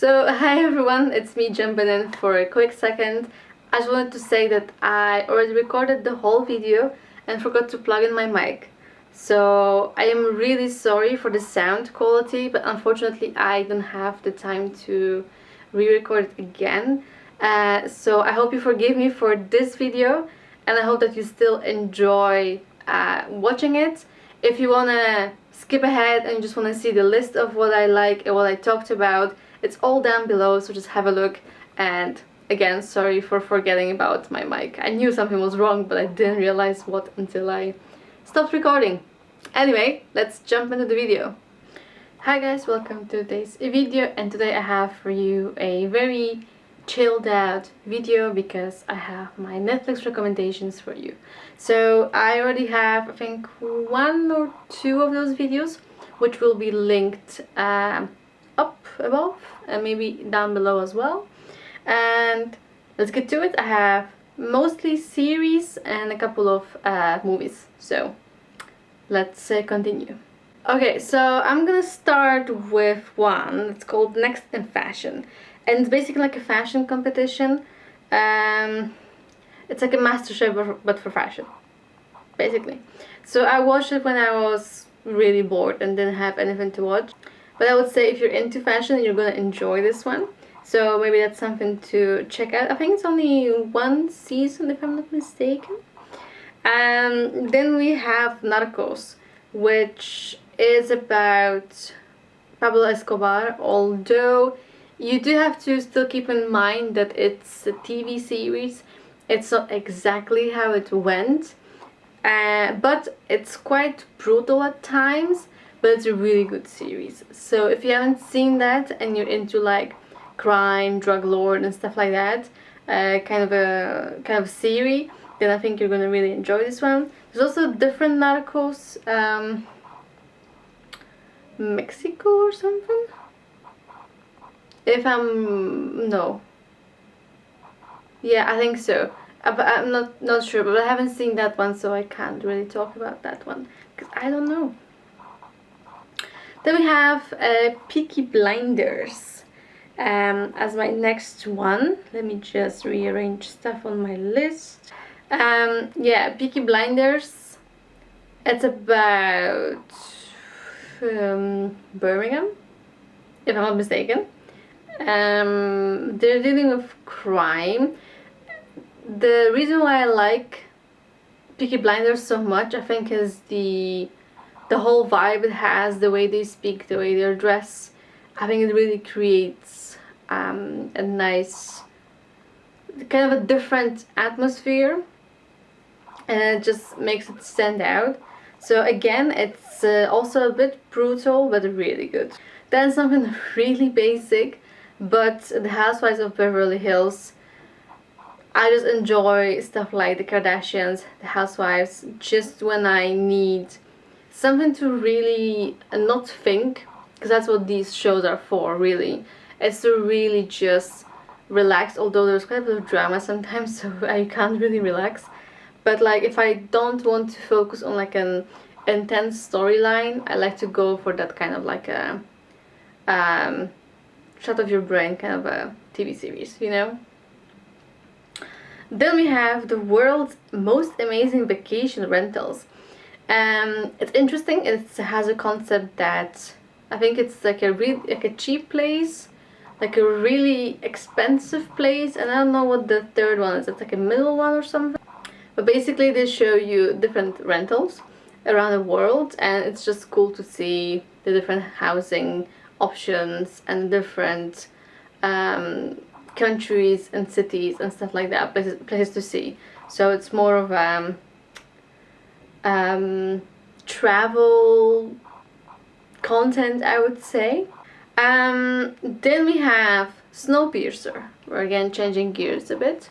So hi everyone, it's me jumping in for a quick second. I just wanted to say that I already recorded the whole video and forgot to plug in my mic. So I am really sorry for the sound quality, but unfortunately I don't have the time to re-record it again. So I hope you forgive me for this video, and I hope that you still enjoy watching it. If you wanna skip ahead and you just wanna see the list of what I like and what I talked about, it's all down below, so just have a look. And again, sorry for forgetting about my mic. I knew something was wrong, but I didn't realize what until I stopped recording. Anyway, let's jump into the video. Hi guys, welcome to today's video, and today I have for you a very chilled out video because I have my Netflix recommendations for you. So I already have, I think, 1 or 2 of those videos, which will be linked up above and maybe down below as well. And let's get to it. I have mostly series and a couple of movies, so let's continue. Okay, so I'm gonna start with one. It's called Next in Fashion, and it's basically like a fashion competition. It's like a MasterChef but for fashion, basically. So I watched it when I was really bored and didn't have anything to watch. But I would say if you're into fashion, you're gonna enjoy this one. So maybe that's something to check out. I think it's only 1 season, if I'm not mistaken. Then we have Narcos, which is about Pablo Escobar, although you do have to still keep in mind that it's a TV series. It's not exactly how it went, but it's quite brutal at times, but it's a really good series. So if you haven't seen that and you're into like crime, drug lord and stuff like that, kind of series, then I think you're gonna really enjoy this one. There's also different Narcos, Mexico or something. No. Yeah, I think so. But I'm not sure, but I haven't seen that one, so I can't really talk about that one because I don't know. Then we have Peaky Blinders as my next one. Let me just rearrange stuff on my list. Yeah, Peaky Blinders. It's about Birmingham, if I'm not mistaken. They're dealing with crime. The reason why I like Peaky Blinders so much, I think, is the whole vibe it has, the way they speak, the way they're dressed. I think it really creates a nice, kind of a different atmosphere, and it just makes it stand out. So again, it's also a bit brutal, but really good. Then something really basic, but the Housewives of Beverly Hills. I just enjoy stuff like the Kardashians, the Housewives, just when I need something to really not think, because that's what these shows are for, really. It's to really just relax, although there's quite a bit of drama sometimes, so I can't really relax. But like, if I don't want to focus on like an intense storyline, I like to go for that kind of like a shut off your brain kind of a TV series, you know? Then we have the world's most amazing vacation rentals. It's interesting. It has a concept that I think it's like a cheap place, like a really expensive place, and I don't know what the third one is. It's like a middle one or something. But basically they show you different rentals around the world, and it's just cool to see the different housing options and different countries and cities and stuff like that, places to see. So it's more of travel content, I would say. Then we have Snowpiercer. We're again changing gears a bit,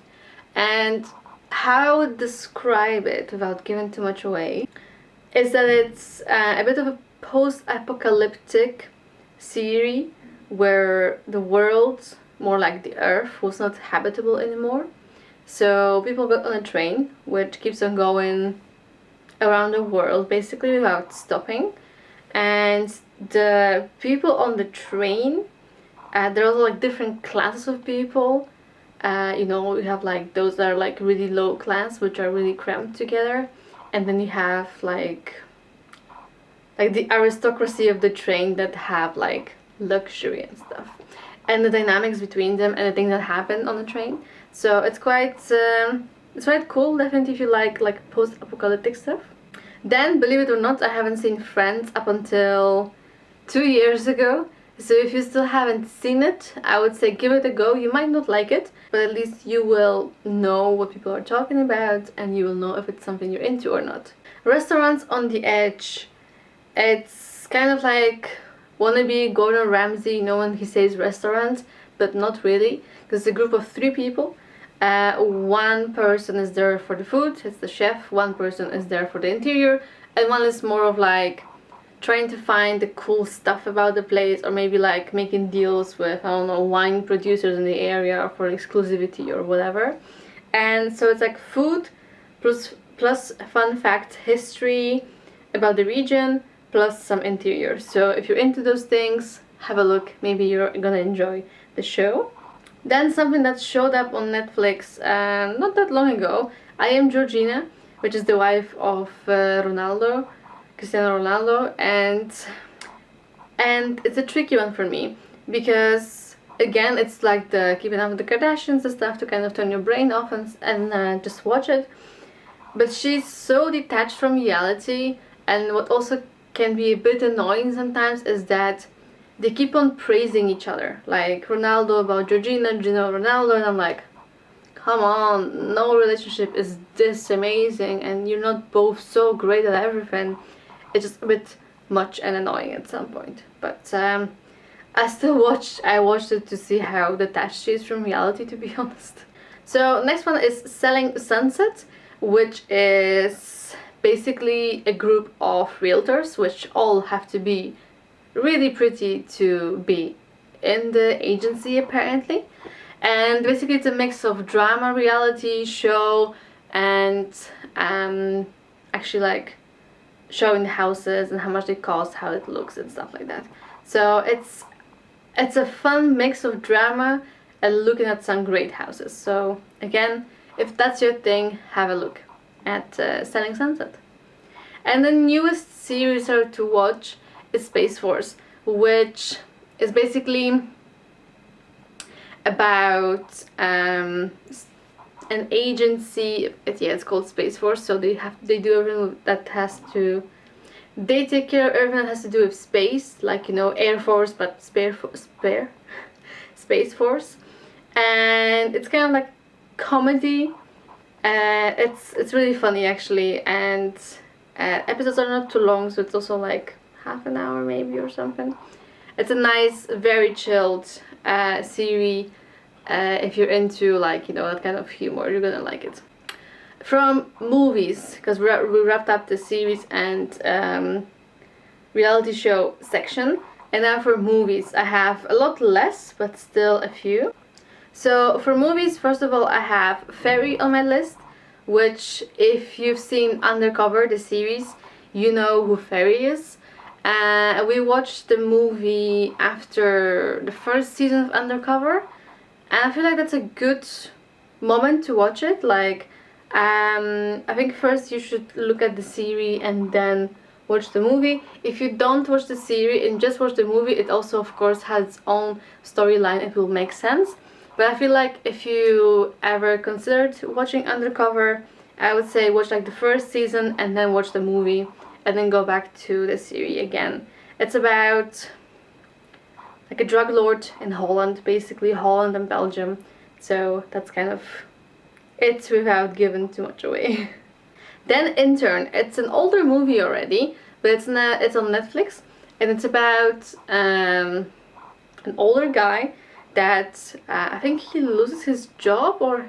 and how I would describe it without giving too much away is that it's a bit of a post-apocalyptic series where the world, more like the earth, was not habitable anymore. So people got on a train which keeps on going around the world basically without stopping, and the people on the train There are also like different classes of people. You know, you have like those that are like really low class, which are really cramped together, and then you have like the aristocracy of the train that have like luxury and stuff, and the dynamics between them and the things that happen on the train. So it's quite cool, definitely, if you like post-apocalyptic stuff. Then, believe it or not, I haven't seen Friends up until 2 years ago. So if you still haven't seen it, I would say give it a go. You might not like it, but at least you will know what people are talking about and you will know if it's something you're into or not. Restaurants on the Edge. It's kind of like wannabe Gordon Ramsay, you know, when he says restaurant, but not really, because it's a group of 3 people. One person is there for the food, it's the chef, one person is there for the interior, and one is more of like trying to find the cool stuff about the place, or maybe like making deals with, I don't know, wine producers in the area for exclusivity or whatever. And so it's like food plus fun fact, history about the region, plus some interior. So if you're into those things, have a look. Maybe you're gonna enjoy the show. Then something that showed up on Netflix not that long ago, I Am Georgina, which is the wife of Cristiano Ronaldo, and it's a tricky one for me because again it's like the Keeping Up with the Kardashians, the stuff to kind of turn your brain off and just watch it. But she's so detached from reality, and what also can be a bit annoying sometimes is that they keep on praising each other, like Ronaldo about Georgina, Georgina Ronaldo, and I'm like, come on, no relationship is this amazing and you're not both so great at everything. It's just a bit much and annoying at some point. But I watched it to see how detached she is from reality, to be honest. So next one is Selling Sunset, which is basically a group of realtors, which all have to be really pretty to be in the agency apparently. And basically it's a mix of drama, reality show, and actually like showing the houses and how much they cost, how it looks and stuff like that. So it's a fun mix of drama and looking at some great houses. So again, if that's your thing, have a look at Selling Sunset. And the newest series to watch is Space Force, which is basically about an agency. It's called Space Force. So they do everything that has to. They take care of everything that has to do with space, like, you know, Air Force, but Space Force, and it's kind of like comedy. It's really funny actually, and episodes are not too long, so it's also like half an hour maybe or something. It's a nice, very chilled series. If you're into, like, you know, that kind of humor, you're gonna like it. From movies, because we wrapped up the series and reality show section, and now for movies I have a lot less, but still a few. So for movies, first of all, I have Ferry on my list, which if you've seen Undercover, the series, you know who Ferry is. We watched the movie after the first season of Undercover, and I feel like that's a good moment to watch it. Like, I think first you should look at the series and then watch the movie. If you don't watch the series and just watch the movie, it also of course has its own storyline. It will make sense. But I feel like if you ever considered watching Undercover, I would say watch like the first season and then watch the movie and then go back to the series again. It's about like a drug lord in Holland, basically Holland and Belgium. So that's kind of it without giving too much away. Then Intern. It's an older movie already, but it's on Netflix, and it's about an older guy that I think he loses his job, or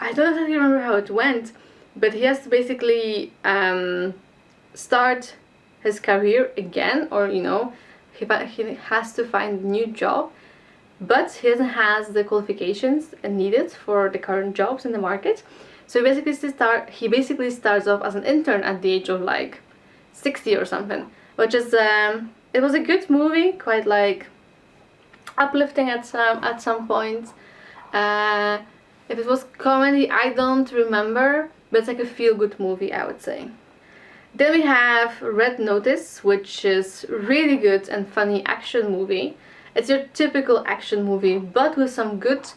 I don't exactly remember how it went, but he has to basically start his career again, or, you know, he has to find a new job, but he doesn't have the qualifications needed for the current jobs in the market. So he basically starts off as an intern at the age of like 60 or something, which is it was a good movie, quite like uplifting at some points. If it was comedy, I don't remember, but it's like a feel-good movie, I would say. Then we have Red Notice, which is really good and funny action movie. It's your typical action movie, but with some good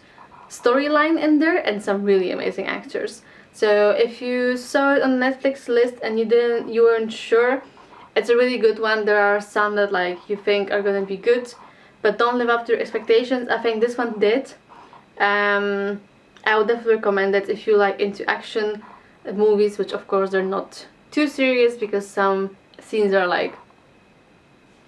storyline in there and some really amazing actors. So if you saw it on Netflix list and you weren't sure, it's a really good one. There are some that like you think are gonna be good, but don't live up to your expectations. I think this one did. I would definitely recommend it if you like into action movies, which of course they're not too serious because some scenes are like,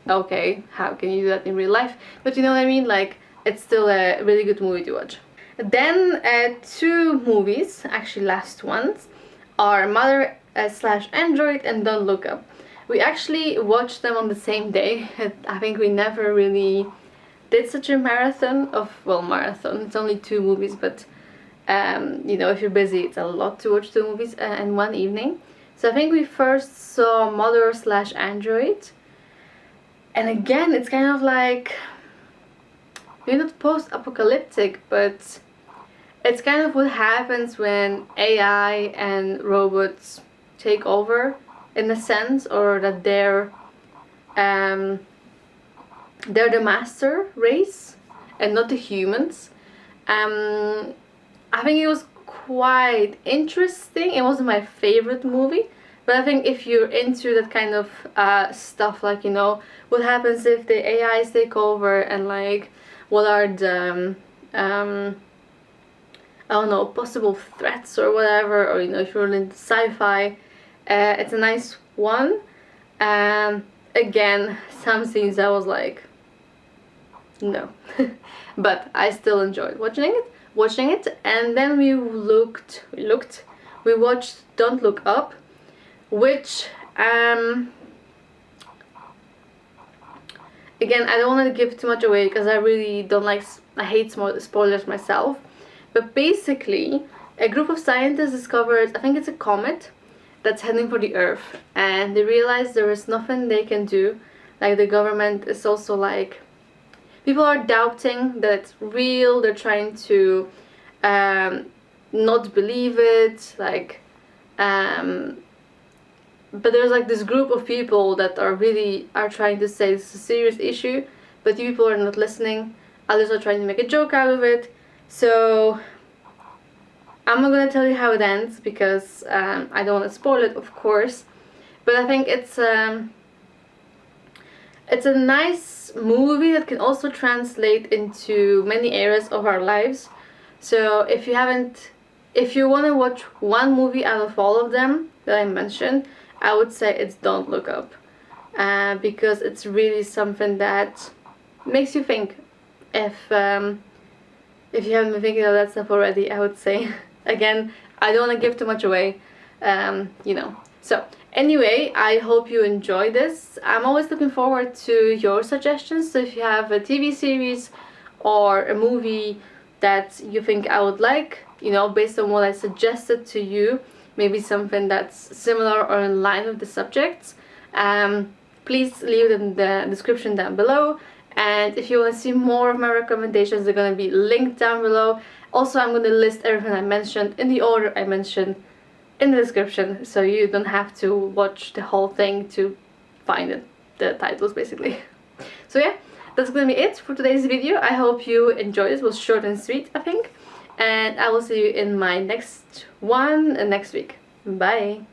okay, how can you do that in real life? But you know what I mean, like it's still a really good movie to watch. Then two movies, actually last ones, are Mother / Android and Don't Look Up. We actually watched them on the same day. I think we never really did such a marathon of, well, marathon, it's only two movies, but you know, if you're busy it's a lot to watch two movies in one evening. So I think we first saw Mother / Android, and again it's kind of like, maybe not post-apocalyptic, but it's kind of what happens when AI and robots take over, in a sense, or that they're the master race and not the humans. I think it was quite interesting. It wasn't my favorite movie, but I think if you're into that kind of stuff, like, you know, what happens if the AIs take over, and like what are the I don't know, possible threats or whatever, or you know, if you're into sci-fi, it's a nice one. Again, some scenes I was like, no. But I still enjoyed watching it. And then we watched Don't Look Up, which again, I don't want to give too much away because I really don't like, I hate spoilers myself. But basically, a group of scientists discovered, I think it's a comet that's heading for the Earth, and they realized there is nothing they can do. Like, the government is also like, people are doubting that it's real. They're trying to not believe it, like, but there's like this group of people that are trying to say it's a serious issue, but the people are not listening. Others are trying to make a joke out of it. So I'm not gonna tell you how it ends because I don't want to spoil it, of course. But I think it's a nice movie that can also translate into many areas of our lives. So if you want to watch one movie out of all of them that I mentioned, I would say it's Don't Look Up, because it's really something that makes you think. If you haven't been thinking of that stuff already, I would say. Again, I don't want to give too much away, you know. So anyway, I hope you enjoy this. I'm always looking forward to your suggestions. So if you have a TV series or a movie that you think I would like, you know, based on what I suggested to you, maybe something that's similar or in line with the subjects, please leave it in the description down below. And if you want to see more of my recommendations, they're going to be linked down below. Also, I'm going to list everything I mentioned in the order I mentioned in the description, so you don't have to watch the whole thing to find it, the titles basically. So yeah, that's going to be it for today's video. I hope you enjoyed it. It was short and sweet, I think. And I will see you in my next one next week. Bye!